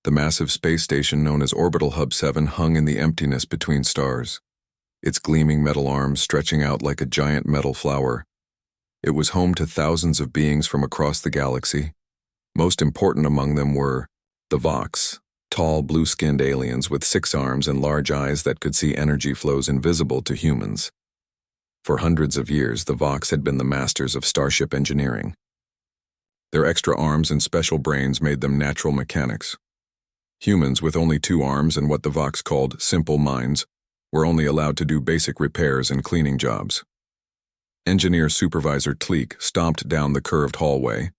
The massive space station known as Orbital Hub 7 hung in the emptiness between stars, its gleaming metal arms stretching out like a giant metal flower. It was home to thousands of beings from across the galaxy. Most important among them were the Vox, tall, blue-skinned aliens with 6 arms and large eyes that could see energy flows invisible to humans. For hundreds of years, the Vox had been the masters of starship engineering. Their extra arms and special brains made them natural mechanics. Humans with only 2 arms and what the Vox called simple minds were only allowed to do basic repairs and cleaning jobs. Engineer Supervisor Tleek stomped down the curved hallway,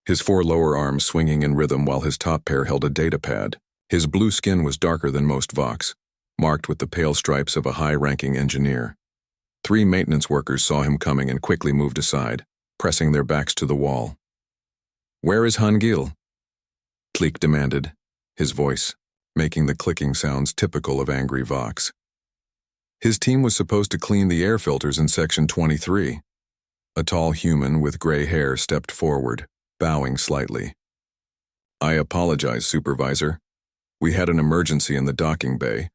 his 4 lower arms swinging in rhythm while his top pair held a data pad. His blue skin was darker than most Vox, marked with the pale stripes of a high-ranking engineer. 3 maintenance workers saw him coming and quickly moved aside, pressing their backs to the wall. "Where is Hangil?" Tleek demanded, his voice making the clicking sounds typical of angry Vox. His team was supposed to clean the air filters in Section 23. A tall human with gray hair stepped forward, bowing slightly. "I apologize, Supervisor. We had an emergency in the docking bay.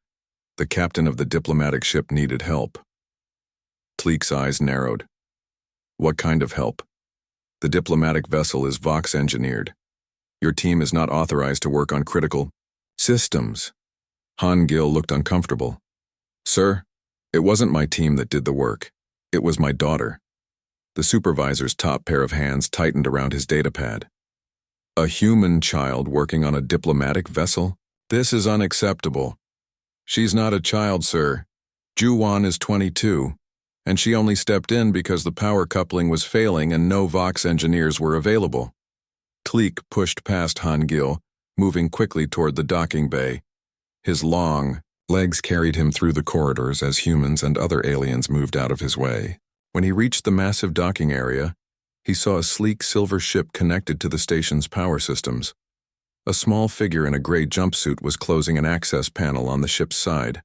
The captain of the diplomatic ship needed help." Tleek's eyes narrowed. "What kind of help?" "The diplomatic vessel is Vox engineered. Your team is not authorized to work on critical systems." Han Gil looked uncomfortable. "Sir, it wasn't my team that did the work. It was my daughter." The supervisor's top pair of hands tightened around his datapad. "A human child working on a diplomatic vessel? This is unacceptable." "She's not a child, sir. Juwan is 22, and she only stepped in because the power coupling was failing and no Vox engineers were available." Tleek pushed past Han Gil, moving quickly toward the docking bay. His long legs carried him through the corridors as humans and other aliens moved out of his way. When he reached the massive docking area, he saw a sleek silver ship connected to the station's power systems. A small figure in a gray jumpsuit was closing an access panel on the ship's side.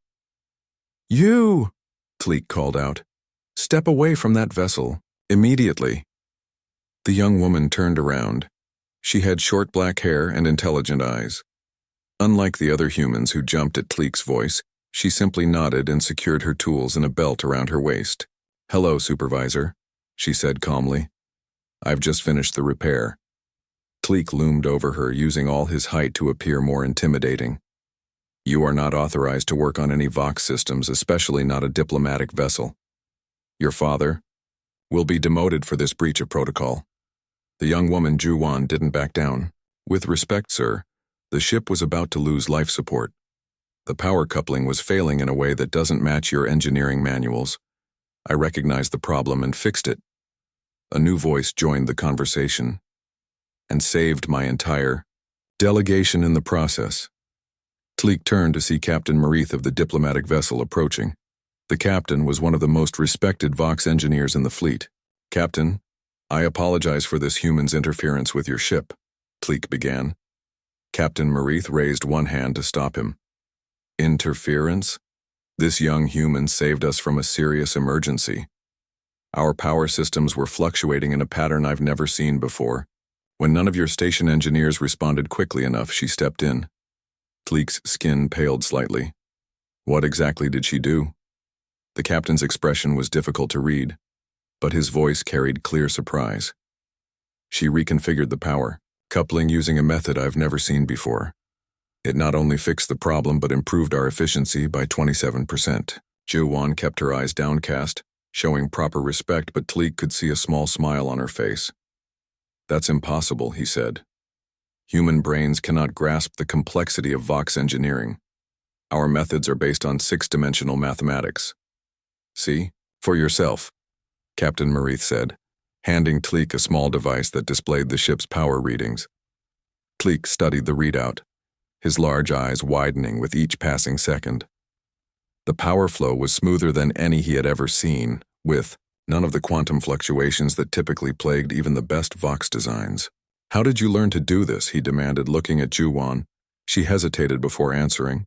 "You!" Tleek called out. "Step away from that vessel, immediately." The young woman turned around. She had short black hair and intelligent eyes. Unlike the other humans who jumped at Tleek's voice, she simply nodded and secured her tools in a belt around her waist. "Hello, Supervisor," she said calmly. "I've just finished the repair." Tleek loomed over her, using all his height to appear more intimidating. "You are not authorized to work on any Vox systems, especially not a diplomatic vessel. Your father will be demoted for this breach of protocol." The young woman Juwan didn't back down. "With respect, sir, the ship was about to lose life support. The power coupling was failing in a way that doesn't match your engineering manuals. I recognized the problem and fixed it." A new voice joined the conversation. "And saved my entire delegation in the process." Tleek turned to see Captain Marith of the diplomatic vessel approaching. The captain was one of the most respected Vox engineers in the fleet. "Captain, I apologize for this human's interference with your ship," Tleek began. Captain Marith raised one hand to stop him. "Interference? This young human saved us from a serious emergency. Our power systems were fluctuating in a pattern I've never seen before. When none of your station engineers responded quickly enough, she stepped in." Tleek's skin paled slightly. "What exactly did she do?" The captain's expression was difficult to read, but his voice carried clear surprise. "She reconfigured the power coupling using a method I've never seen before. It not only fixed the problem but improved our efficiency by 27%. Juwan kept her eyes downcast, showing proper respect, but Tleek could see a small smile on her face. "That's impossible," he said. "Human brains cannot grasp the complexity of Vox engineering. Our methods are based on 6-dimensional mathematics. See for yourself," Captain Marith said, handing Tleek a small device that displayed the ship's power readings. Tleek studied the readout, his large eyes widening with each passing second. The power flow was smoother than any he had ever seen, with none of the quantum fluctuations that typically plagued even the best Vox designs. "How did you learn to do this?" he demanded, looking at Juwan. She hesitated before answering.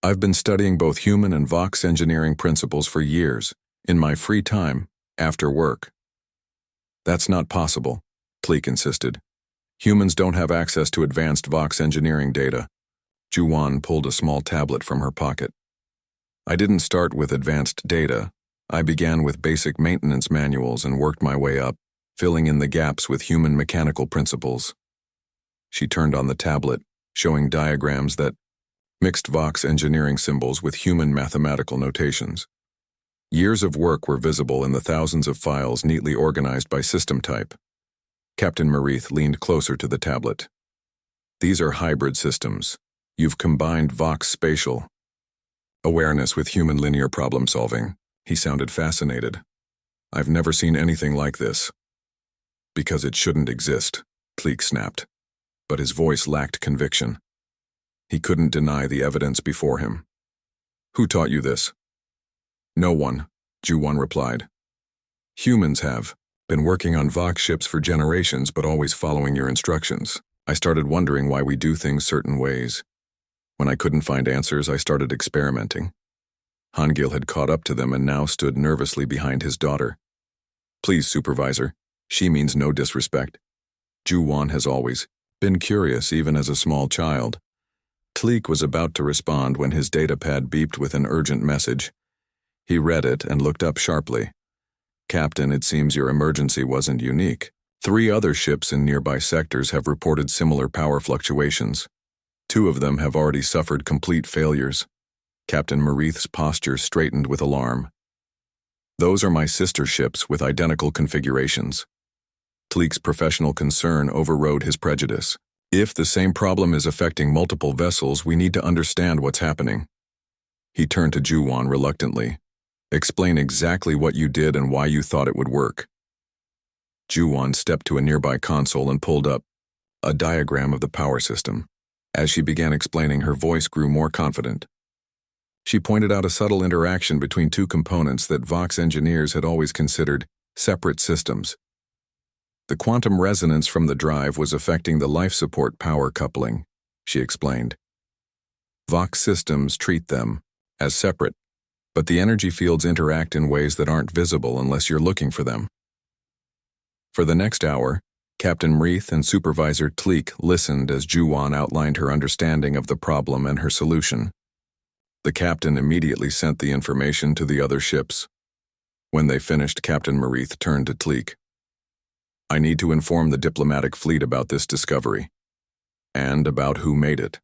"I've been studying both human and Vox engineering principles for years, in my free time, after work." "That's not possible," Tleek insisted. "Humans don't have access to advanced Vox engineering data. Juwan pulled a small tablet from her pocket. I didn't start with advanced data. I began with basic maintenance manuals and worked my way up, filling in the gaps with human mechanical principles. She turned on the tablet, showing diagrams that mixed Vox engineering symbols with human mathematical notations. Years of work were visible in the thousands of files neatly organized by system type. Captain Marith leaned closer to the tablet. These are hybrid systems. You've combined Vox spatial awareness with human linear problem solving. He sounded fascinated. I've never seen anything like this. Because it shouldn't exist, Tleek snapped. But his voice lacked conviction. He couldn't deny the evidence before him. Who taught you this? No one, Juwan replied. Humans have been working on Vox ships for generations but always following your instructions. I started wondering why we do things certain ways. When I couldn't find answers, I started experimenting. Hangil had caught up to them and now stood nervously behind his daughter. Please, Supervisor, she means no disrespect. Juwan has always been curious even as a small child. Tleek was about to respond when his datapad beeped with an urgent message. He read it and looked up sharply. Captain, it seems your emergency wasn't unique. 3 other ships in nearby sectors have reported similar power fluctuations. 2 of them have already suffered complete failures. Captain Marith's posture straightened with alarm. Those are my sister ships with identical configurations. Tleek's professional concern overrode his prejudice. If the same problem is affecting multiple vessels, we need to understand what's happening. He turned to Juwan reluctantly. Explain exactly what you did and why you thought it would work. Juwan stepped to a nearby console and pulled up a diagram of the power system. As she began explaining, her voice grew more confident. She pointed out a subtle interaction between 2 components that Vox engineers had always considered separate systems. The quantum resonance from the drive was affecting the life support power coupling, she explained. Vox systems treat them as separate, but the energy fields interact in ways that aren't visible unless you're looking for them. For the next hour, Captain Marith and Supervisor Tleek listened as Juwan outlined her understanding of the problem and her solution. The captain immediately sent the information to the other ships. When they finished, Captain Marith turned to Tleek. I need to inform the diplomatic fleet about this discovery, and about who made it.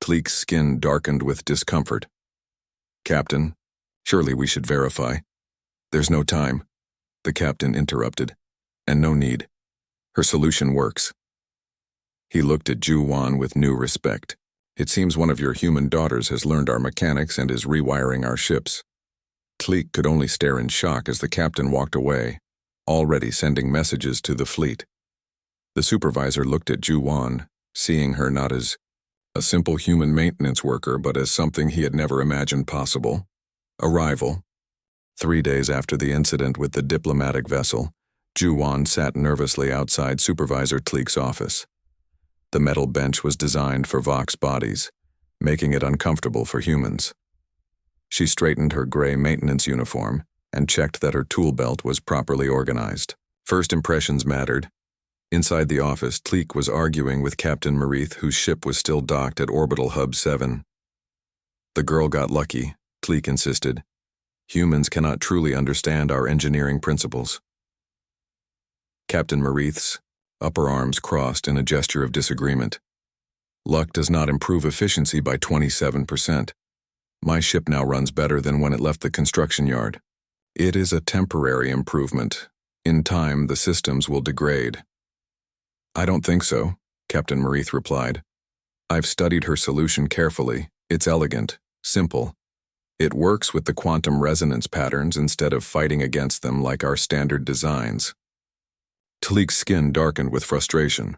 Tleek's skin darkened with discomfort. Captain, surely we should verify. There's no time, the captain interrupted, and no need. Her solution works. He looked at Juwan with new respect. It seems one of your human daughters has learned our mechanics and is rewiring our ships. Tleek could only stare in shock as the captain walked away, already sending messages to the fleet. The supervisor looked at Juwan, seeing her not as a simple human maintenance worker but as something he had never imagined possible. A rival. 3 days after the incident with the diplomatic vessel, Juwan sat nervously outside Supervisor Tleek's office. The metal bench was designed for Vox bodies, making it uncomfortable for humans. She straightened her gray maintenance uniform and checked that her tool belt was properly organized. First impressions mattered. Inside the office, Tleek was arguing with Captain Marith, whose ship was still docked at Orbital Hub 7. The girl got lucky, Tleek insisted. Humans cannot truly understand our engineering principles. Captain Marith's upper arms crossed in a gesture of disagreement. Luck does not improve efficiency by 27%. My ship now runs better than when it left the construction yard. It is a temporary improvement. In time, the systems will degrade. I don't think so, Captain Marith replied. I've studied her solution carefully. It's elegant, simple. It works with the quantum resonance patterns instead of fighting against them like our standard designs. Tleek's skin darkened with frustration.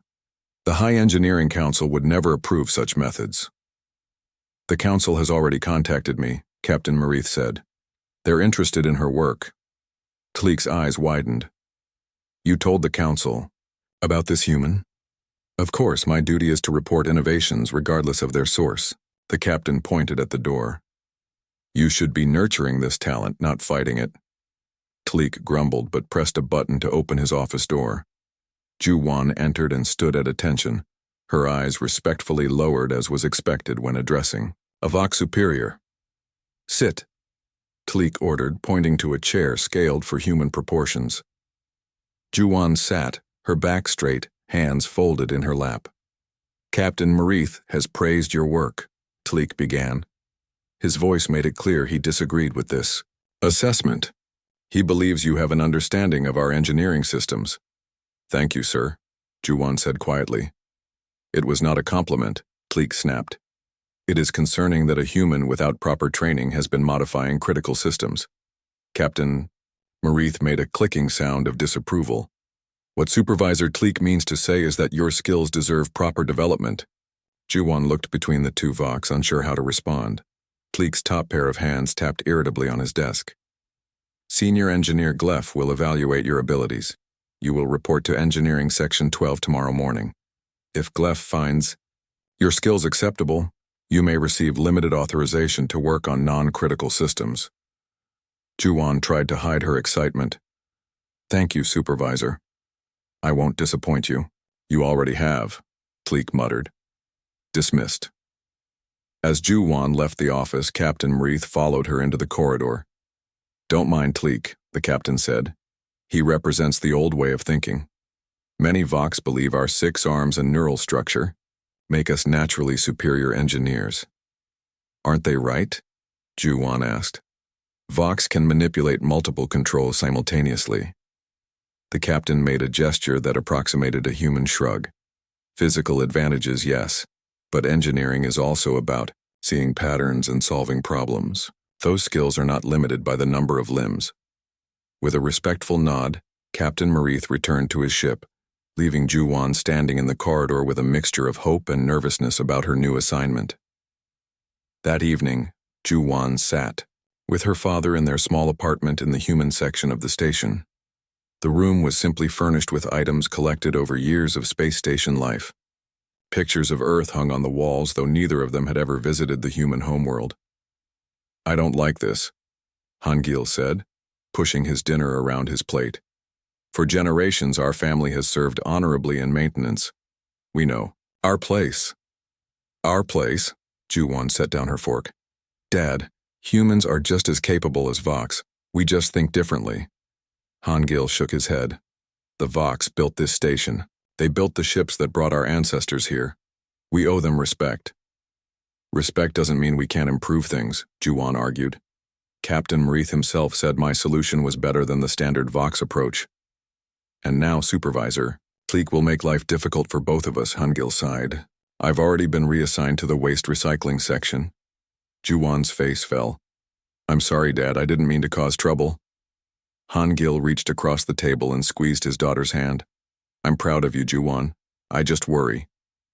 The High Engineering Council would never approve such methods. The council has already contacted me, Captain Marith said. They're interested in her work. Tleek's eyes widened. You told the council about this human? Of course, my duty is to report innovations regardless of their source. The captain pointed at the door. You should be nurturing this talent, not fighting it. Tleek grumbled but pressed a button to open his office door. Juwan entered and stood at attention, her eyes respectfully lowered as was expected when addressing a Vox superior. "Sit," Tleek ordered, pointing to a chair scaled for human proportions. Juwan sat, her back straight, hands folded in her lap. "Captain Marith has praised your work," Tleek began. His voice made it clear he disagreed with this assessment. "He believes you have an understanding of our engineering systems." "Thank you, sir," Juwan said quietly. "It was not a compliment," Tleek snapped. "It is concerning that a human without proper training has been modifying critical systems." Captain Marith made a clicking sound of disapproval. "What Supervisor Tleek means to say is that your skills deserve proper development." Juwan looked between the two Vox, unsure how to respond. Tleek's top pair of hands tapped irritably on his desk. "Senior Engineer Gleff will evaluate your abilities. You will report to Engineering Section 12 tomorrow morning. If Gleff finds your skills acceptable, you may receive limited authorization to work on non-critical systems." Juwan tried to hide her excitement. "Thank you, Supervisor. I won't disappoint you. You already have," Tleek muttered. Dismissed. As Juwan left the office, Captain Marith followed her into the corridor. "Don't mind Tleek," the captain said. "He represents the old way of thinking. Many Vox believe our 6 arms and neural structure make us naturally superior engineers." "Aren't they right?" Juwan asked. "Vox can manipulate multiple controls simultaneously." The captain made a gesture that approximated a human shrug. "Physical advantages, yes, but engineering is also about seeing patterns and solving problems. Those skills are not limited by the number of limbs." With a respectful nod, Captain Marith returned to his ship, leaving Juwan standing in the corridor with a mixture of hope and nervousness about her new assignment. That evening, Juwan sat with her father in their small apartment in the human section of the station. The room was simply furnished with items collected over years of space station life. Pictures of Earth hung on the walls, though neither of them had ever visited the human homeworld. "I don't like this," Hangil said, pushing his dinner around his plate. "For generations our family has served honorably in maintenance. We know. Our place." "Our place?" Juwan set down her fork. "Dad, humans are just as capable as Vox. We just think differently." Hangil shook his head. "The Vox built this station. They built the ships that brought our ancestors here. We owe them respect." "Respect doesn't mean we can't improve things," Juwan argued. "Captain Marith himself said my solution was better than the standard Vox approach." "And now, Supervisor, Tleek will make life difficult for both of us," Hangil sighed. "I've already been reassigned to the waste recycling section." Juwan's face fell. "I'm sorry, Dad, I didn't mean to cause trouble." Hangil reached across the table and squeezed his daughter's hand. "I'm proud of you, Juwan. I just worry.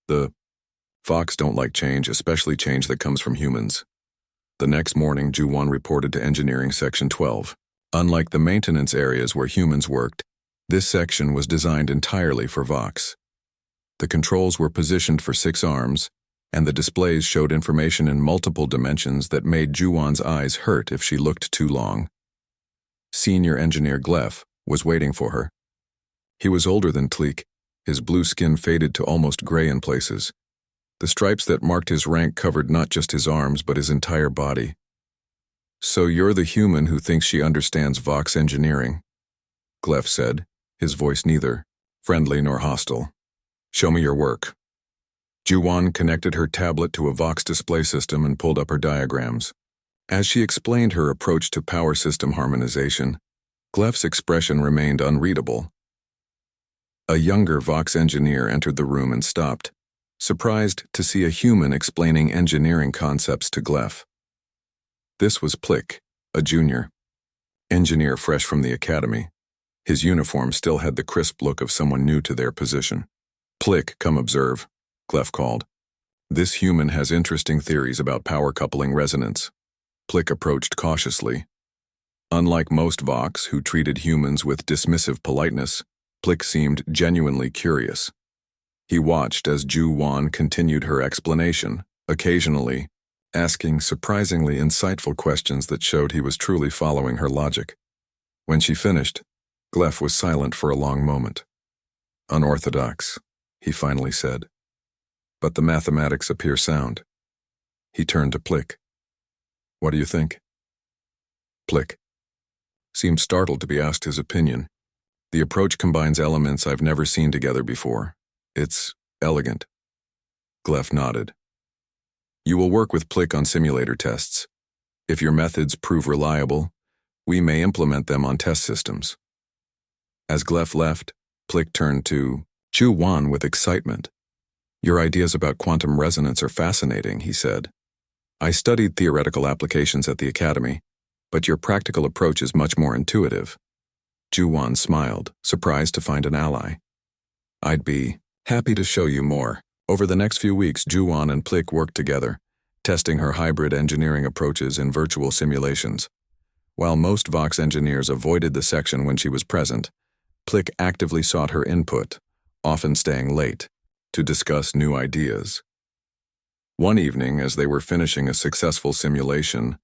The Vox don't like change, especially change that comes from humans." The next morning, Juwan reported to Engineering Section 12. Unlike the maintenance areas where humans worked, this section was designed entirely for Vox. The controls were positioned for 6 arms, and the displays showed information in multiple dimensions that made Juwan's eyes hurt if she looked too long. Senior Engineer Gleff was waiting for her. He was older than Tleek, his blue skin faded to almost gray in places. The stripes that marked his rank covered not just his arms but his entire body. "So you're the human who thinks she understands Vox engineering," Gleff said, his voice neither friendly nor hostile. "Show me your work." Juwan connected her tablet to a Vox display system and pulled up her diagrams. As she explained her approach to power system harmonization, Gleff's expression remained unreadable. A younger Vox engineer entered the room and stopped, surprised to see a human explaining engineering concepts to Gleff. This was Plick, a junior engineer fresh from the academy. His uniform still had the crisp look of someone new to their position. "Plick, come observe," Gleff called. "This human has interesting theories about power coupling resonance." Plick approached cautiously. Unlike most Vox who treated humans with dismissive politeness, Plick seemed genuinely curious. He watched as Juwan continued her explanation, occasionally asking surprisingly insightful questions that showed he was truly following her logic. When she finished, Gleff was silent for a long moment. "Unorthodox," he finally said. but the mathematics appear sound. He turned to Plick. What do you think? Plick seemed startled to be asked his opinion. The approach combines elements I've never seen together before. It's elegant. Gleff nodded. You will work with Plick on simulator tests. If your methods prove reliable, we may implement them on test systems. As Gleff left, Plick turned to Ju-Wan with excitement. Your ideas about quantum resonance are fascinating, he said. I studied theoretical applications at the academy, but your practical approach is much more intuitive. Ju-Wan smiled, surprised to find an ally. I'd be happy to show you more. Over the next few weeks, Ju-Wan and Plick worked together, testing her hybrid engineering approaches in virtual simulations. While most Vox engineers avoided the section when she was present, Plick actively sought her input, often staying late, to discuss new ideas. One evening, as they were finishing a successful simulation,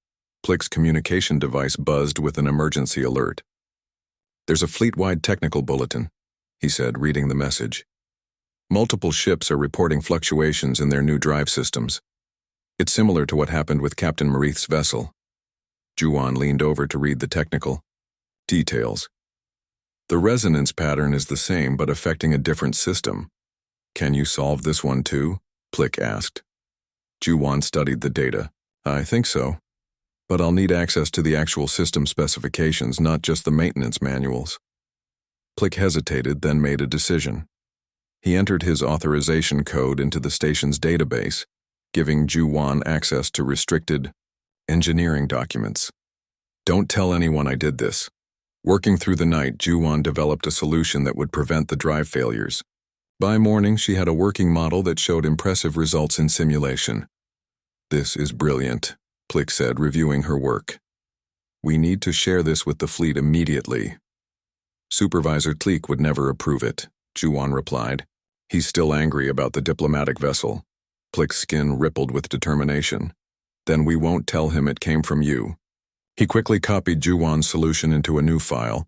Plick's communication device buzzed with an emergency alert. There's a fleet-wide technical bulletin, he said, reading the message. Multiple ships are reporting fluctuations in their new drive systems. It's similar to what happened with Captain Marith's vessel. Ju-Wan leaned over to read the technical details. The resonance pattern is the same but affecting a different system. Can you solve this one too? Plick asked. Ju-Wan studied the data. I think so. But I'll need access to the actual system specifications, not just the maintenance manuals. Plick hesitated, then made a decision. He entered his authorization code into the station's database, giving Ju-Wan access to restricted engineering documents. Don't tell anyone I did this. Working through the night, Ju-Wan developed a solution that would prevent the drive failures. By morning, she had a working model that showed impressive results in simulation. This is brilliant, Plick said, reviewing her work. We need to share this with the fleet immediately. Supervisor Tleek would never approve it, Ju-Wan replied. He's still angry about the diplomatic vessel. Plick's skin rippled with determination. Then we won't tell him it came from you. He quickly copied Ju-Wan's solution into a new file,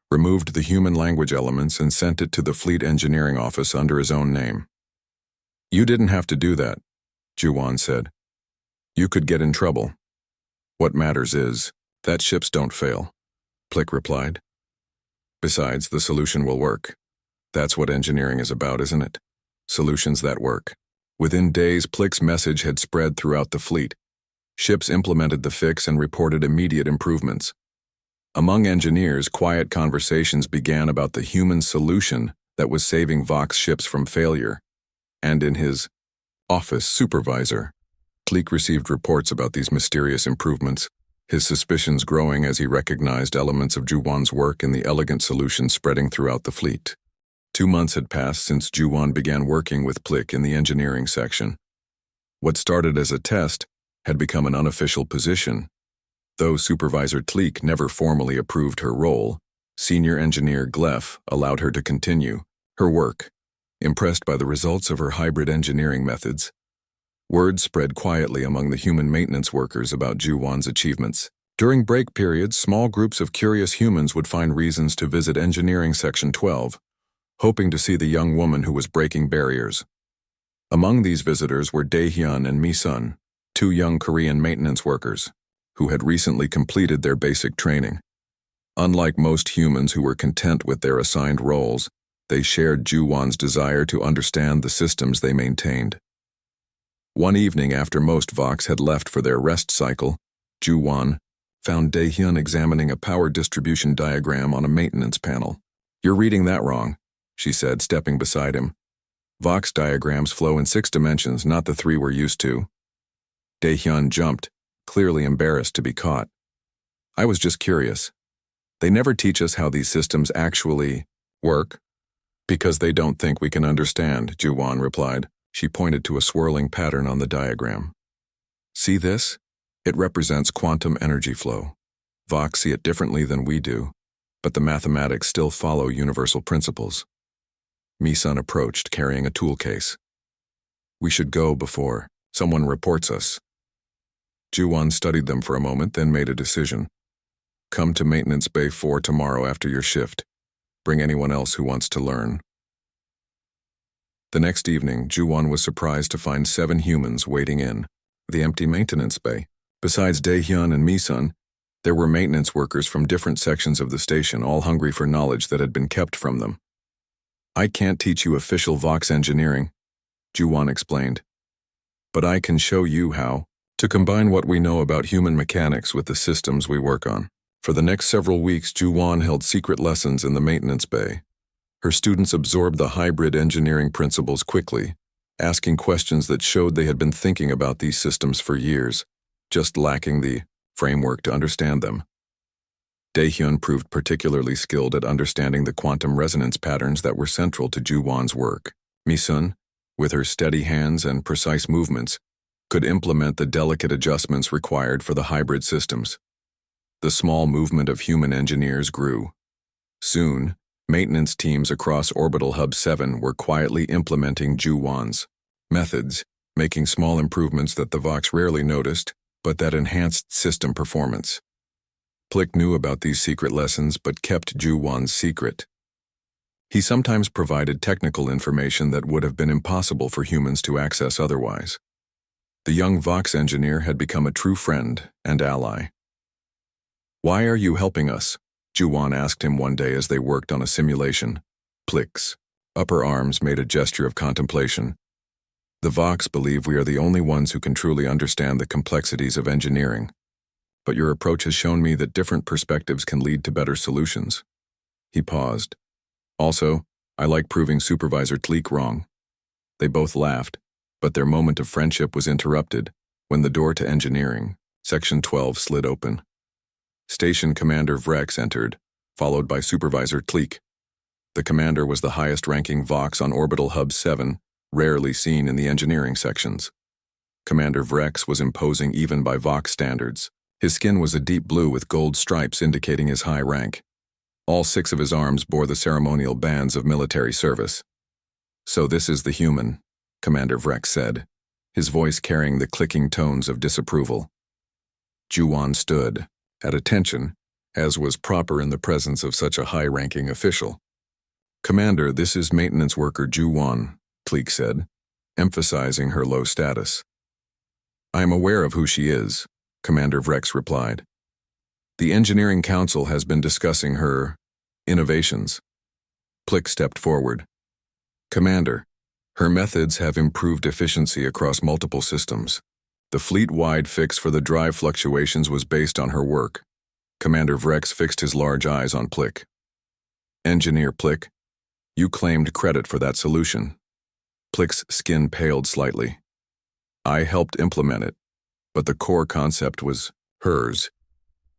removed the human language elements, and sent it to the Fleet Engineering Office under his own name. You didn't have to do that, Ju-Wan said. You could get in trouble. What matters is that ships don't fail, Plick replied. Besides, the solution will work. That's what engineering is about, isn't it? Solutions that work. Within days, Plick's message had spread throughout the fleet. Ships implemented the fix and reported immediate improvements. Among engineers, quiet conversations began about the human solution that was saving Vox ships from failure. And in his office, supervisor Tleek received reports about these mysterious improvements, his suspicions growing as he recognized elements of Ju-Wan's work in the elegant solution spreading throughout the fleet. 2 months had passed since Ju-Wan began working with Plick in the engineering section. What started as a test had become an unofficial position. Though Supervisor Tleek never formally approved her role, Senior Engineer Gleff allowed her to continue her work, impressed by the results of her hybrid engineering methods. Word spread quietly among the human maintenance workers about Ju-Wan's achievements. During break periods, small groups of curious humans would find reasons to visit Engineering Section 12, hoping to see the young woman who was breaking barriers. Among these visitors were Dae-hyun and Mi-sun, 2 young Korean maintenance workers, who had recently completed their basic training. Unlike most humans who were content with their assigned roles, they shared Ju-Wan's desire to understand the systems they maintained. One evening after most Vox had left for their rest cycle, Ju-Wan found Dae-hyun examining a power distribution diagram on a maintenance panel. You're reading that wrong, she said, stepping beside him. Vox diagrams flow in 6 dimensions, not the 3 we're used to. Dae-hyun jumped, clearly embarrassed to be caught. I was just curious. They never teach us how these systems actually work. Because they don't think we can understand, Ju-Wan replied. She pointed to a swirling pattern on the diagram. See this? It represents quantum energy flow. Vox see it differently than we do, but the mathematics still follow universal principles. Mi-sun approached, carrying a tool case. We should go before someone reports us. Ju-Wan studied them for a moment, then made a decision. Come to Maintenance Bay 4 tomorrow after your shift. Bring anyone else who wants to learn. The next evening, Juwon was surprised to find 7 humans waiting in the empty maintenance bay. Besides Daehyun and Misun, there were maintenance workers from different sections of the station, all hungry for knowledge that had been kept from them. "I can't teach you official Vox engineering," Juwon explained. "But I can show you how to combine what we know about human mechanics with the systems we work on." For the next several weeks, Juwon held secret lessons in the maintenance bay. Her students absorbed the hybrid engineering principles quickly, asking questions that showed they had been thinking about these systems for years, just lacking the framework to understand them. Daehyun proved particularly skilled at understanding the quantum resonance patterns that were central to Juwon's work. Misun, with her steady hands and precise movements, could implement the delicate adjustments required for the hybrid systems. The small movement of human engineers grew. Soon, maintenance teams across Orbital Hub 7 were quietly implementing Juwon's methods, making small improvements that the Vox rarely noticed, but that enhanced system performance. Plick knew about these secret lessons but kept Juwon's secret. He sometimes provided technical information that would have been impossible for humans to access otherwise. The young Vox engineer had become a true friend and ally. "Why are you helping us?" Juwon asked him one day as they worked on a simulation. Plick's upper arms made a gesture of contemplation. "The Vox believe we are the only ones who can truly understand the complexities of engineering. But your approach has shown me that different perspectives can lead to better solutions." He paused. "Also, I like proving Supervisor Tleek wrong." They both laughed, but their moment of friendship was interrupted when the door to engineering, Section 12, slid open. Station Commander Vrex entered, followed by Supervisor Tleek. The commander was the highest-ranking Vox on Orbital Hub 7, rarely seen in the engineering sections. Commander Vrex was imposing even by Vox standards. His skin was a deep blue with gold stripes indicating his high rank. All 6 of his arms bore the ceremonial bands of military service. "So this is the human," Commander Vrex said, his voice carrying the clicking tones of disapproval. Juwon stood, at attention, as was proper in the presence of such a high-ranking official. "Commander, this is maintenance worker Juwon," Tleek said, emphasizing her low status. "I am aware of who she is," Commander Vrex replied. "The Engineering Council has been discussing her innovations." Plick stepped forward. "Commander, her methods have improved efficiency across multiple systems. The fleet-wide fix for the drive fluctuations was based on her work." Commander Vrex fixed his large eyes on Plick. "Engineer Plick, you claimed credit for that solution." Plick's skin paled slightly. "I helped implement it, but the core concept was hers."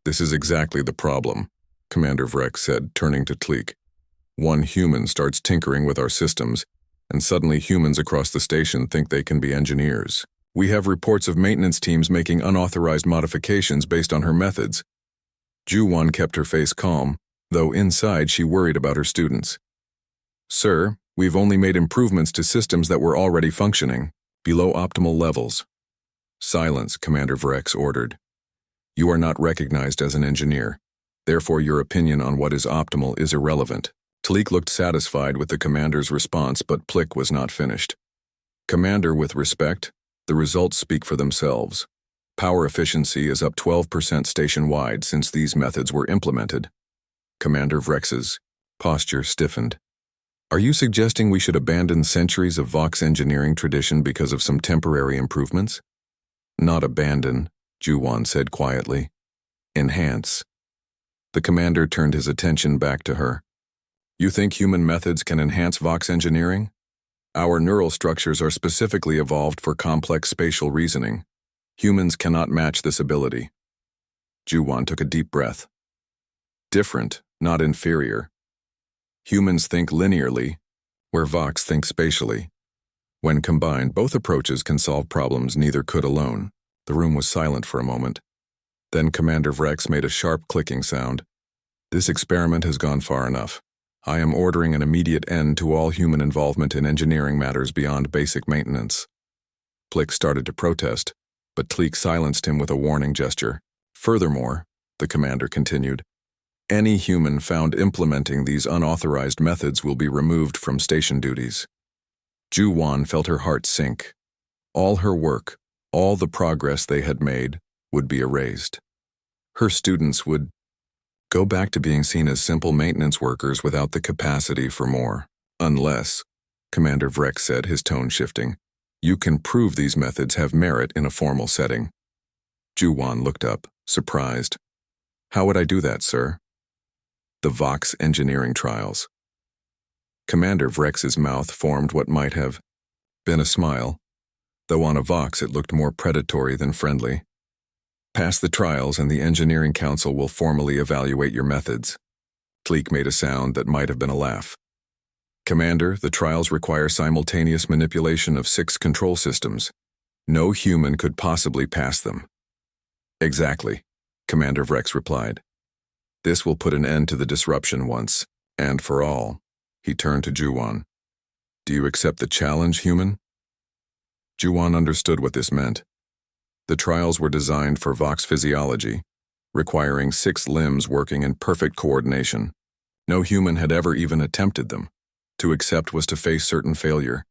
"This is exactly the problem," Commander Vrex said, turning to Tleek. "One human starts tinkering with our systems, and suddenly humans across the station think they can be engineers. We have reports of maintenance teams making unauthorized modifications based on her methods." Juwon kept her face calm, though inside she worried about her students. "Sir, we've only made improvements to systems that were already functioning, below optimal levels." "Silence," Commander Vrex ordered. "You are not recognized as an engineer. Therefore, your opinion on what is optimal is irrelevant." Tleek looked satisfied with the commander's response, but Plick was not finished. "Commander, with respect, the results speak for themselves. Power efficiency is up 12% station-wide since these methods were implemented." Commander Vrex's posture stiffened. "Are you suggesting we should abandon centuries of Vox engineering tradition because of some temporary improvements?" "Not abandon," Juwon said quietly. "Enhance." The commander turned his attention back to her. "You think human methods can enhance Vox engineering? Our neural structures are specifically evolved for complex spatial reasoning. Humans cannot match this ability." Juwon took a deep breath. "Different, not inferior. Humans think linearly, where Vox thinks spatially. When combined, both approaches can solve problems neither could alone." The room was silent for a moment. Then Commander Vrex made a sharp clicking sound. "This experiment has gone far enough. I am ordering an immediate end to all human involvement in engineering matters beyond basic maintenance." Plick started to protest, but Tleek silenced him with a warning gesture. "Furthermore," the commander continued, "any human found implementing these unauthorized methods will be removed from station duties." Ju-Wan felt her heart sink. All her work, all the progress they had made, would be erased. Her students would go back to being seen as simple maintenance workers without the capacity for more. Unless, Commander Vrex said, his tone shifting, you can prove these methods have merit in a formal setting. Ju-Wan looked up, surprised. How would I do that, sir? The Vox engineering trials. Commander Vrex's mouth formed what might have been a smile, though on a Vox it looked more predatory than friendly. Pass the trials and the Engineering Council will formally evaluate your methods. Tleek made a sound that might have been a laugh. Commander, the trials require simultaneous manipulation of 6 control systems. No human could possibly pass them. Exactly, Commander Vrex replied. This will put an end to the disruption once and for all. He turned to Ju-Wan. Do you accept the challenge, human? Ju-Wan understood what this meant. The trials were designed for Vox physiology, requiring 6 limbs working in perfect coordination. No human had ever even attempted them. To accept was to face certain failure.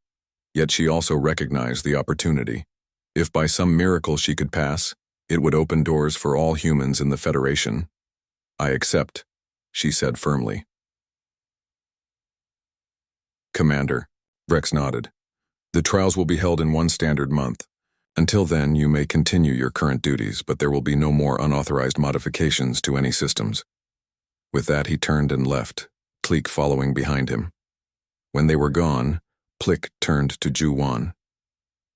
Yet she also recognized the opportunity. If by some miracle she could pass, it would open doors for all humans in the Federation. I accept, she said firmly. Commander, Vrex nodded. The trials will be held in one standard month. Until then, you may continue your current duties, but there will be no more unauthorized modifications to any systems. With that, he turned and left, Tleek following behind him. When they were gone, Plick turned to Ju-Wan.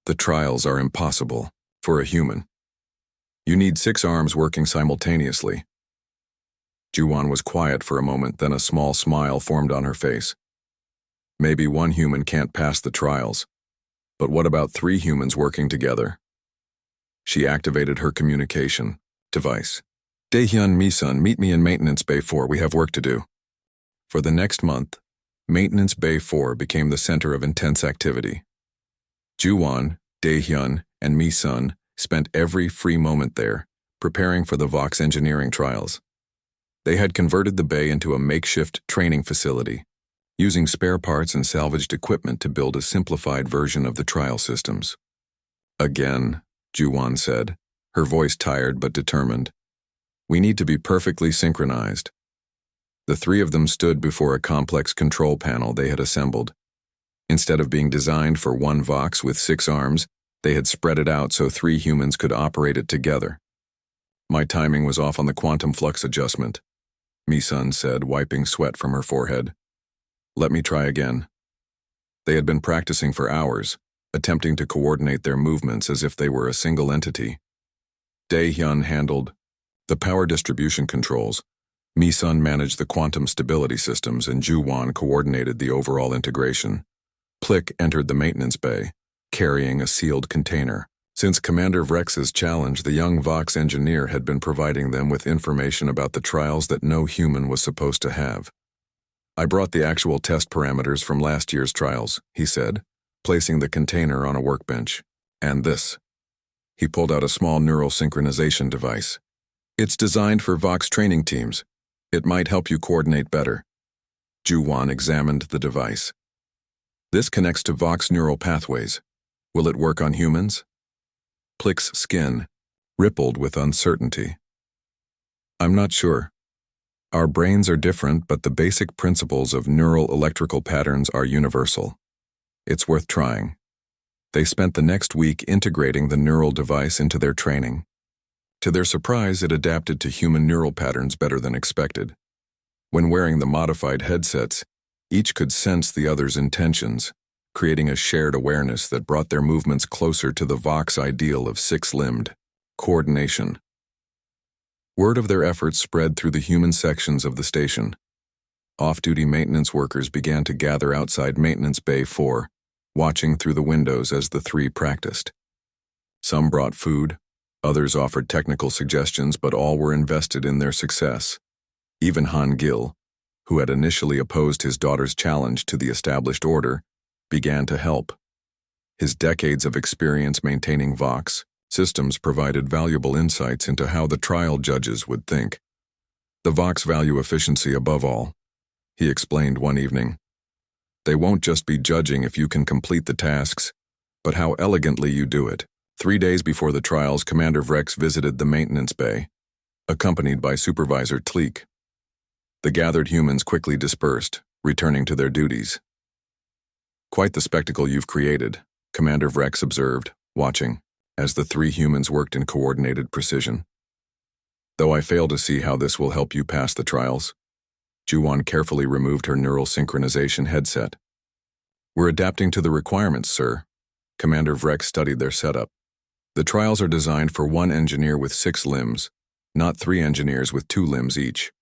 The trials are impossible for a human. You need 6 arms working simultaneously. Ju-Wan was quiet for a moment, then a small smile formed on her face. Maybe one human can't pass the trials, but what about 3 humans working together? She activated her communication device. Daehyun, Mi-sun, meet me in Maintenance Bay 4, we have work to do. For the next month, Maintenance Bay 4 became the center of intense activity. Ju-Wan, Daehyun, and Mi-sun spent every free moment there, preparing for the Vox engineering trials. They had converted the bay into a makeshift training facility, using spare parts and salvaged equipment to build a simplified version of the trial systems. Again, Ju-Wan said, her voice tired but determined. We need to be perfectly synchronized. The 3 of them stood before a complex control panel they had assembled. Instead of being designed for one Vox with 6 arms, they had spread it out so 3 humans could operate it together. My timing was off on the quantum flux adjustment, Mi-sun said, wiping sweat from her forehead. Let me try again. They had been practicing for hours, attempting to coordinate their movements as if they were a single entity. Daehyun handled the power distribution controls, Mi-sun managed the quantum stability systems, and Ju-Wan coordinated the overall integration. Plick entered the maintenance bay, carrying a sealed container. Since Commander Vrex's challenge, the young Vox engineer had been providing them with information about the trials that no human was supposed to have. I brought the actual test parameters from last year's trials, he said, placing the container on a workbench. And this. He pulled out a small neural synchronization device. It's designed for Vox training teams. It might help you coordinate better. Ju-Wan examined the device. This connects to Vox neural pathways. Will it work on humans? Plick's skin rippled with uncertainty. I'm not sure. Our brains are different, but the basic principles of neural electrical patterns are universal. It's worth trying. They spent the next week integrating the neural device into their training. To their surprise, it adapted to human neural patterns better than expected. When wearing the modified headsets, each could sense the other's intentions, creating a shared awareness that brought their movements closer to the Vox ideal of 6-limbed coordination. Word of their efforts spread through the human sections of the station. Off-duty maintenance workers began to gather outside Maintenance Bay 4, watching through the windows as the 3 practiced. Some brought food, others offered technical suggestions, but all were invested in their success. Even Han Gil, who had initially opposed his daughter's challenge to the established order, began to help. His decades of experience maintaining Vox systems provided valuable insights into how the trial judges would think. The Vox value efficiency above all, he explained one evening. They won't just be judging if you can complete the tasks, but how elegantly you do it. 3 days before the trials, Commander Vrex visited the maintenance bay, accompanied by Supervisor Tleek. The gathered humans quickly dispersed, returning to their duties. Quite the spectacle you've created, Commander Vrex observed, watching, as the 3 humans worked in coordinated precision. Though I fail to see how this will help you pass the trials. Juwon carefully removed her neural synchronization headset. We're adapting to the requirements, sir. Commander Vrex studied their setup. The trials are designed for 1 engineer with 6 limbs, not 3 engineers with 2 limbs each.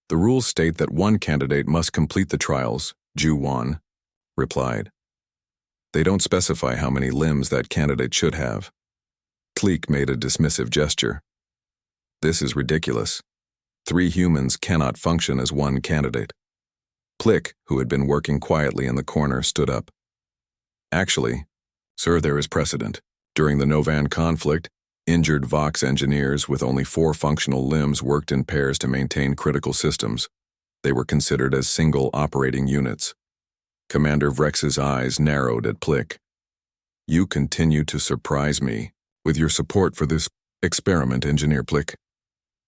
The rules state that 1 candidate must complete the trials, Juwon replied. They don't specify how many limbs that candidate should have. Tleek made a dismissive gesture. This is ridiculous. 3 humans cannot function as 1 candidate. Plick, who had been working quietly in the corner, stood up. Actually, sir, there is precedent. During the Novan conflict, injured Vox engineers with only 4 functional limbs worked in pairs to maintain critical systems. They were considered as single operating units. Commander Vrex's eyes narrowed at Plick. You continue to surprise me with your support for this experiment, Engineer Plick.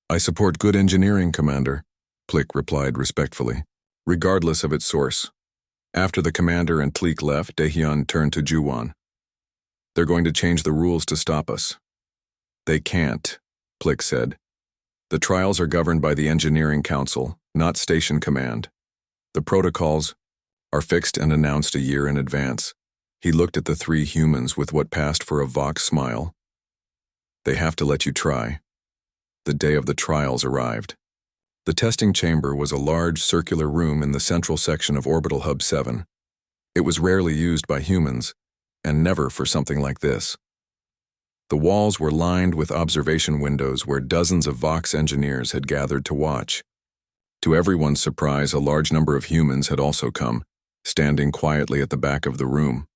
I support good engineering, Commander, Plick replied respectfully, regardless of its source. After the commander and Tleek left, Daehyun turned to Juwon. They're going to change the rules to stop us. They can't, Plick said. The trials are governed by the Engineering Council, not Station Command. The protocols are fixed and announced a year in advance. He looked at the 3 humans with what passed for a Vox smile. They have to let you try. The day of the trials arrived. The testing chamber was a large circular room in the central section of Orbital Hub 7. It was rarely used by humans, and never for something like this. The walls were lined with observation windows where dozens of Vox engineers had gathered to watch. To everyone's surprise, a large number of humans had also come, standing quietly at the back of the room.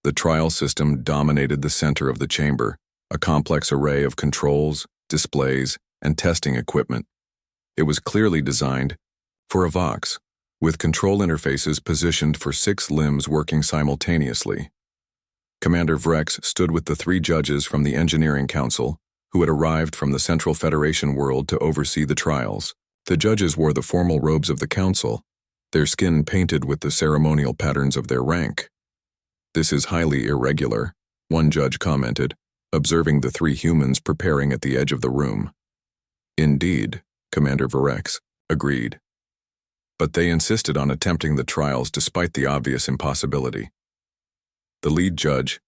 The trial system dominated the center of the chamber, a complex array of controls, displays, and testing equipment. It was clearly designed for a Vox, with control interfaces positioned for 6 limbs working simultaneously. Commander Vrex stood with the 3 judges from the Engineering Council, who had arrived from the Central Federation world to oversee the trials. The judges wore the formal robes of the council, their skin painted with the ceremonial patterns of their rank. This is highly irregular, one judge commented, observing the 3 humans preparing at the edge of the room. Indeed, Commander Vrex agreed. But they insisted on attempting the trials despite the obvious impossibility. The lead judge,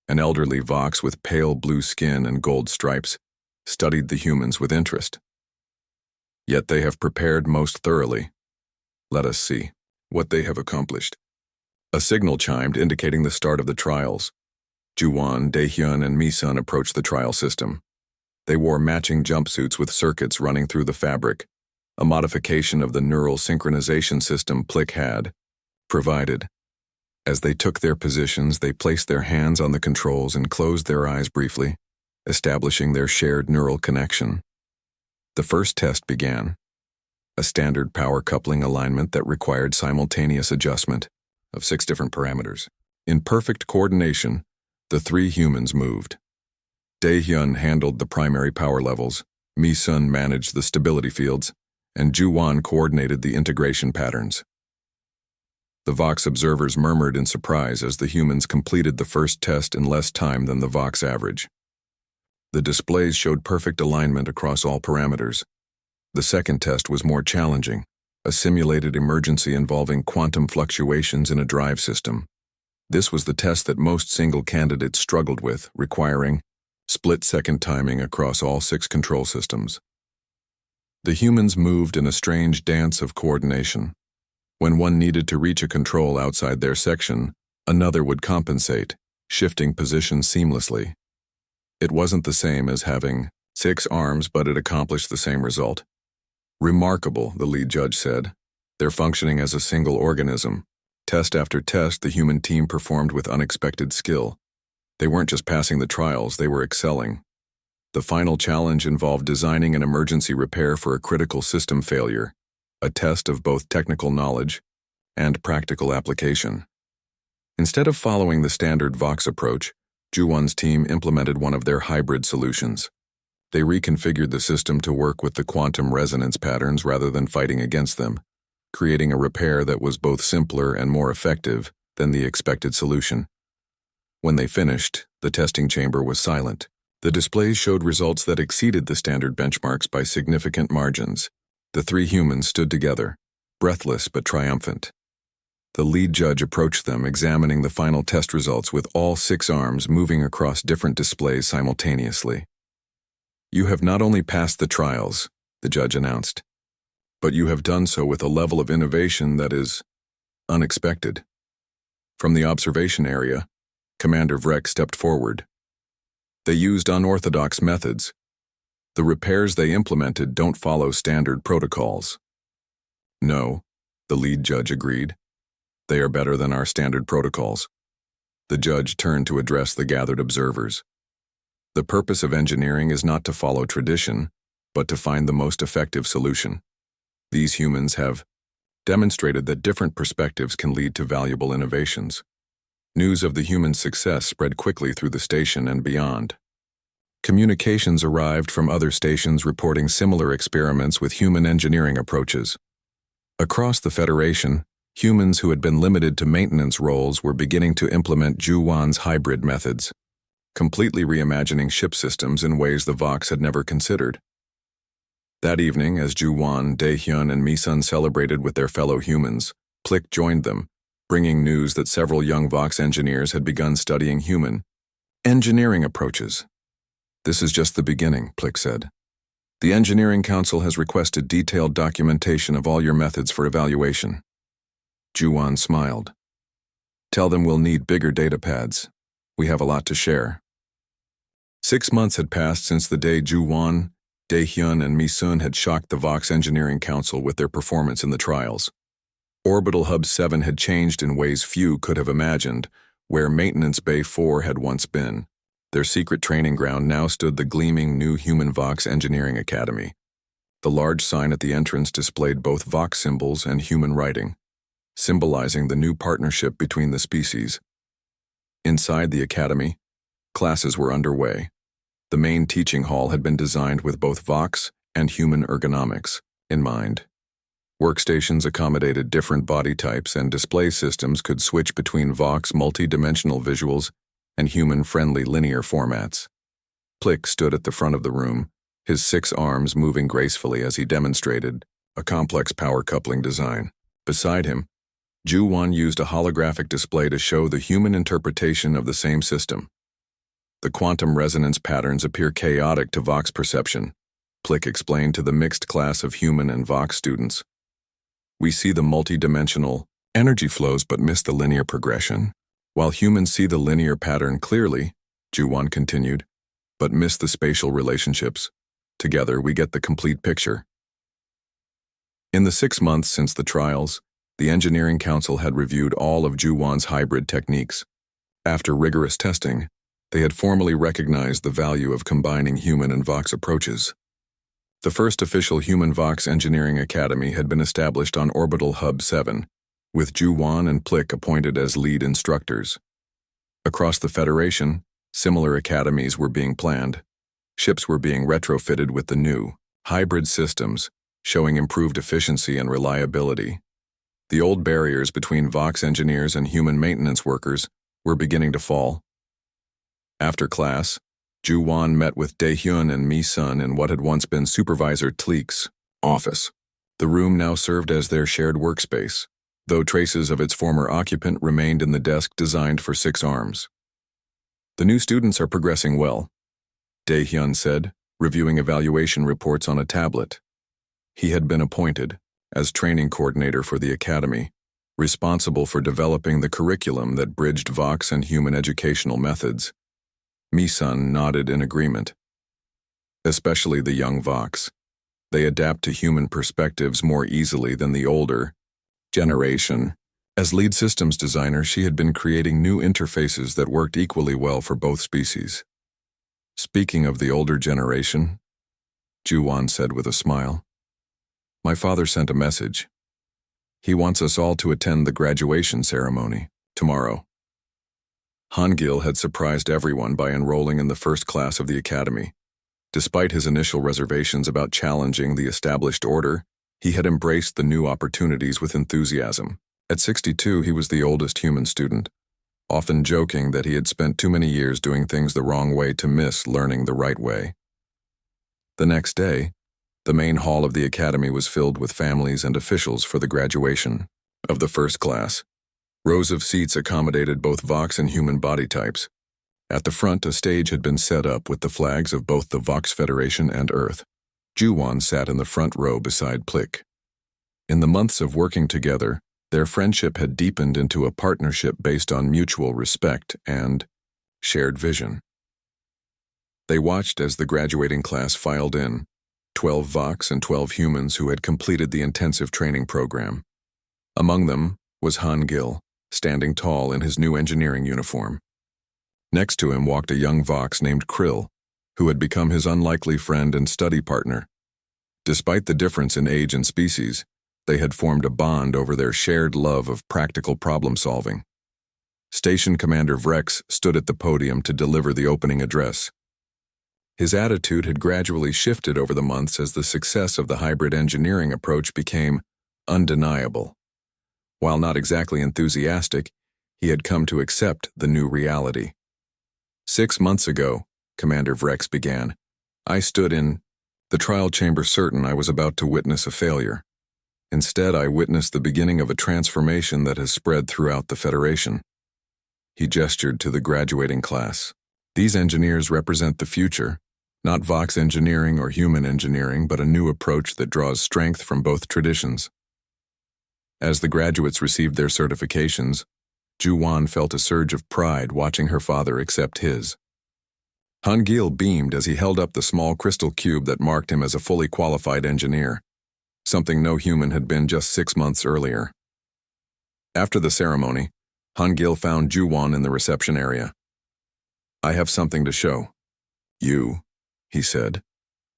an elderly Vox with pale blue skin and gold stripes, studied the humans with interest. Yet they have prepared most thoroughly. Let us see what they have accomplished. A signal chimed indicating the start of the trials. Juwon, Daehyun, and Misun approached the trial system. They wore matching jumpsuits with circuits running through the fabric, a modification of the neural synchronization system Plick had provided. As they took their positions, they placed their hands on the controls and closed their eyes briefly, establishing their shared neural connection. The first test began, a standard power coupling alignment that required simultaneous adjustment of 6 different parameters. In perfect coordination, the 3 humans moved. Daehyun handled the primary power levels, Misun managed the stability fields, and Juwon coordinated the integration patterns. The Vox observers murmured in surprise as the humans completed the first test in less time than the Vox average. The displays showed perfect alignment across all parameters. The second test was more challenging, a simulated emergency involving quantum fluctuations in a drive system. This was the test that most single candidates struggled with, requiring split-second timing across all 6 control systems. The humans moved in a strange dance of coordination. When one needed to reach a control outside their section, another would compensate, shifting positions seamlessly. It wasn't the same as having 6 arms, but it accomplished the same result. Remarkable, the lead judge said. They're functioning as a single organism. Test after test, the human team performed with unexpected skill. They weren't just passing the trials, they were excelling. The final challenge involved designing an emergency repair for a critical system failure, a test of both technical knowledge and practical application. Instead of following the standard Vox approach, Juwon's team implemented one of their hybrid solutions. They reconfigured the system to work with the quantum resonance patterns rather than fighting against them, creating a repair that was both simpler and more effective than the expected solution. When they finished, the testing chamber was silent. The displays showed results that exceeded the standard benchmarks by significant margins. The three humans stood together, breathless but triumphant. The lead judge approached them, examining the final test results with all 6 arms moving across different displays simultaneously. "You have not only passed the trials," the judge announced, "but you have done so with a level of innovation that is unexpected." From the observation area, Commander Vrek stepped forward. "They used unorthodox methods. The repairs they implemented don't follow standard protocols." "No," the lead judge agreed. "They are better than our standard protocols." The judge turned to address the gathered observers. "The purpose of engineering is not to follow tradition, but to find the most effective solution. These humans have demonstrated that different perspectives can lead to valuable innovations." News of the human success spread quickly through the station and beyond. Communications arrived from other stations reporting similar experiments with human engineering approaches. Across the Federation, humans who had been limited to maintenance roles were beginning to implement Juwon's hybrid methods, completely reimagining ship systems in ways the Vox had never considered. That evening, as Juwon, Daehyun, and Misun celebrated with their fellow humans, Plick joined them, bringing news that several young Vox engineers had begun studying human engineering approaches. "This is just the beginning," Plick said. "The Engineering Council has requested detailed documentation of all your methods for evaluation." Juwon smiled. "Tell them we'll need bigger data pads. We have a lot to share." 6 months had passed since the day Juwon, Daehyun, and Misun had shocked the Vox Engineering Council with their performance in the trials. Orbital Hub 7 had changed in ways few could have imagined, where Maintenance Bay 4 had once been. Their secret training ground now stood the gleaming new Human Vox Engineering Academy. The large sign at the entrance displayed both Vox symbols and human writing, symbolizing the new partnership between the species. Inside the academy, classes were underway. The main teaching hall had been designed with both Vox and human ergonomics in mind. Workstations accommodated different body types, and display systems could switch between Vox multi-dimensional visuals and human-friendly linear formats. Plick stood at the front of the room, his 6 arms moving gracefully as he demonstrated a complex power coupling design. Beside him, Juwon used a holographic display to show the human interpretation of the same system. The quantum resonance patterns appear chaotic to Vox perception, Plick explained to the mixed class of human and Vox students. "We see the multi-dimensional energy flows but miss the linear progression, while humans see the linear pattern clearly," Juwon continued, "but miss the spatial relationships. Together, we get the complete picture." In the 6 months since the trials, the Engineering Council had reviewed all of Juwon's hybrid techniques. After rigorous testing, they had formally recognized the value of combining human and Vox approaches. The first official Human Vox Engineering Academy had been established on Orbital Hub 7, with Juwon and Plick appointed as lead instructors. Across the Federation, similar academies were being planned. Ships were being retrofitted with the new, hybrid systems, showing improved efficiency and reliability. The old barriers between Vox engineers and human maintenance workers were beginning to fall. After class, Juwon met with Daehyun and Misun in what had once been Supervisor Tleek's office. The room now served as their shared workspace, though traces of its former occupant remained in the desk designed for 6 arms. "The new students are progressing well," Daehyun said, reviewing evaluation reports on a tablet. He had been appointed, as training coordinator for the academy, responsible for developing the curriculum that bridged Vox and human educational methods. Misun nodded in agreement. "Especially the young Vox. They adapt to human perspectives more easily than the older generation." As lead systems designer, she had been creating new interfaces that worked equally well for both species. "Speaking of the older generation," Juwon said with a smile, "my father sent a message. He wants us all to attend the graduation ceremony, tomorrow. Han-gil had surprised everyone by enrolling in the first class of the academy. Despite his initial reservations about challenging the established order, he had embraced the new opportunities with enthusiasm. At 62, he was the oldest human student, often joking that he had spent too many years doing things the wrong way to miss learning the right way. The next day, the main hall of the academy was filled with families and officials for the graduation of the first class. Rows of seats accommodated both Vox and human body types. At the front, a stage had been set up with the flags of both the Vox Federation and Earth. Ju-won sat in the front row beside Plick. In the months of working together, their friendship had deepened into a partnership based on mutual respect and shared vision. They watched as the graduating class filed in, 12 Vox and 12 humans who had completed the intensive training program. Among them was Han-gil, standing tall in his new engineering uniform. Next to him walked a young Vox named Krill, who had become his unlikely friend and study partner. Despite the difference in age and species, they had formed a bond over their shared love of practical problem-solving. Station Commander Vrex stood at the podium to deliver the opening address. His attitude had gradually shifted over the months as the success of the hybrid engineering approach became undeniable. While not exactly enthusiastic, he had come to accept the new reality. 6 months ago, Commander Vrex began, I stood in the trial chamber certain I was about to witness a failure. Instead, I witnessed the beginning of a transformation that has spread throughout the Federation. He gestured to the graduating class. These engineers represent the future, not Vox engineering or human engineering, but a new approach that draws strength from both traditions. As the graduates received their certifications, Ju-won felt a surge of pride watching her father accept his. Han-gil beamed as he held up the small crystal cube that marked him as a fully qualified engineer, something no human had been just 6 months earlier. After the ceremony, Han-gil found Ju-won in the reception area. I have something to show. You, he said,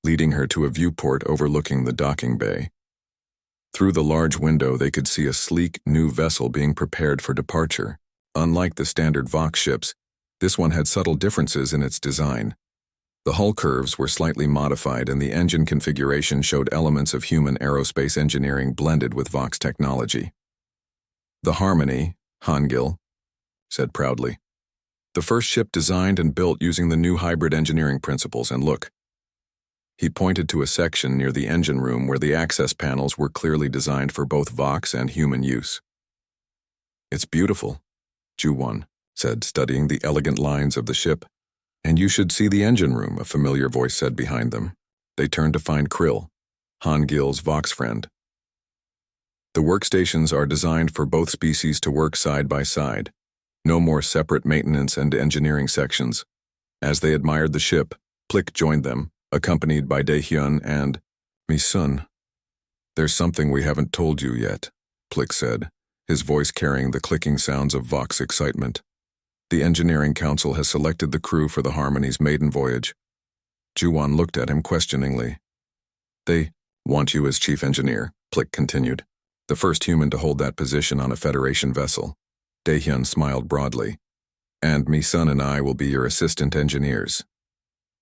leading her to a viewport overlooking the docking bay. Through the large window, they could see a sleek, new vessel being prepared for departure. Unlike the standard Vox ships, this one had subtle differences in its design. The hull curves were slightly modified and the engine configuration showed elements of human aerospace engineering blended with Vox technology. The Harmony, Han-gil said proudly. The first ship designed and built using the new hybrid engineering principles, and look. He pointed to a section near the engine room where the access panels were clearly designed for both Vox and human use. It's beautiful, Ju-won said, studying the elegant lines of the ship. And you should see the engine room, a familiar voice said behind them. They turned to find Krill, Han-gil's Vox friend. The workstations are designed for both species to work side by side. No more separate maintenance and engineering sections. As they admired the ship, Plick joined them, accompanied by Dae-hyun and Mi-sun. There's something we haven't told you yet, Plick said, his voice carrying the clicking sounds of Vox excitement. The Engineering Council has selected the crew for the Harmony's maiden voyage. Ju-won looked at him questioningly. They want you as chief engineer, Plick continued. The first human to hold that position on a Federation vessel. Dae-hyun smiled broadly. And Mi-sun and I will be your assistant engineers.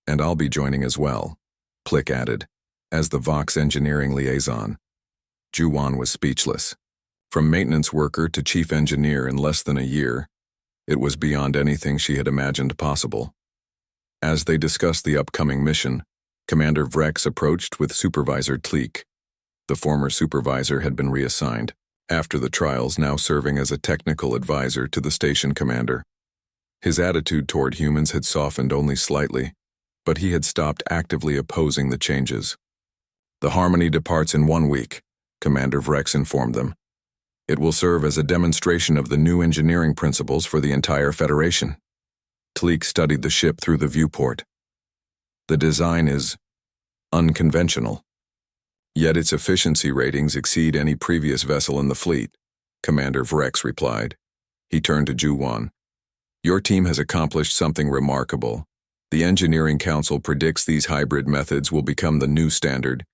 And I'll be joining as well, Plick added, as the Vox engineering liaison. Ju-won was speechless. From maintenance worker to chief engineer in less than a year, it was beyond anything she had imagined possible. As they discussed the upcoming mission, Commander Vrex approached with Supervisor Tleek. The former supervisor had been reassigned, after the trials, now serving as a technical advisor to the station commander. His attitude toward humans had softened only slightly, but he had stopped actively opposing the changes. The Harmony departs in 1 week, Commander Vrex informed them. It will serve as a demonstration of the new engineering principles for the entire Federation. Tleek studied the ship through the viewport. The design is unconventional, yet its efficiency ratings exceed any previous vessel in the fleet, Commander Vrex replied. He turned to Ju-won. Your team has accomplished something remarkable. The Engineering Council predicts these hybrid methods will become the new standard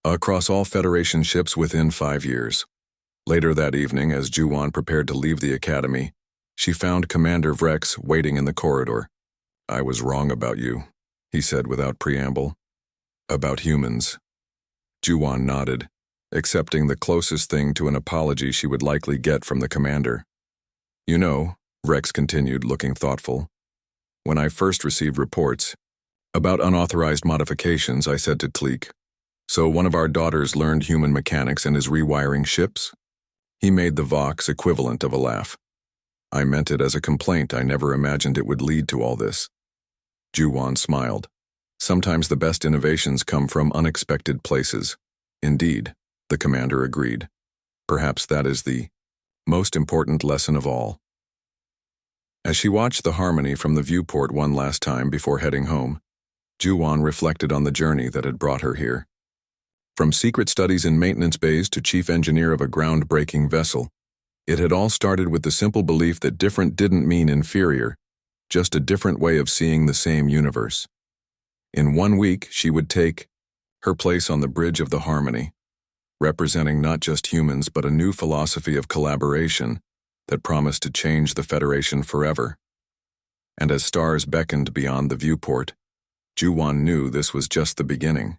across all Federation ships within 5 years. Later that evening, as Juwan prepared to leave the academy, she found Commander Vrex waiting in the corridor. "I was wrong about you," he said without preamble. "About humans." Juwan nodded, accepting the closest thing to an apology she would likely get from the commander. "You know," Vrex continued, looking thoughtful, "when I first received reports about unauthorized modifications, I said to Tleek, 'So one of our daughters learned human mechanics and is rewiring ships?' He made the Vox equivalent of a laugh. I meant it as a complaint. I never imagined it would lead to all this." Juwan smiled. "Sometimes the best innovations come from unexpected places." "Indeed," the commander agreed. "Perhaps that is the most important lesson of all." As she watched the Harmony from the viewport one last time before heading home, Juwan reflected on the journey that had brought her here. From secret studies in maintenance bays to chief engineer of a groundbreaking vessel, it had all started with the simple belief that different didn't mean inferior, just a different way of seeing the same universe. In 1 week, she would take her place on the bridge of the Harmony, representing not just humans but a new philosophy of collaboration that promised to change the Federation forever. And as stars beckoned beyond the viewport, Juwan knew this was just the beginning.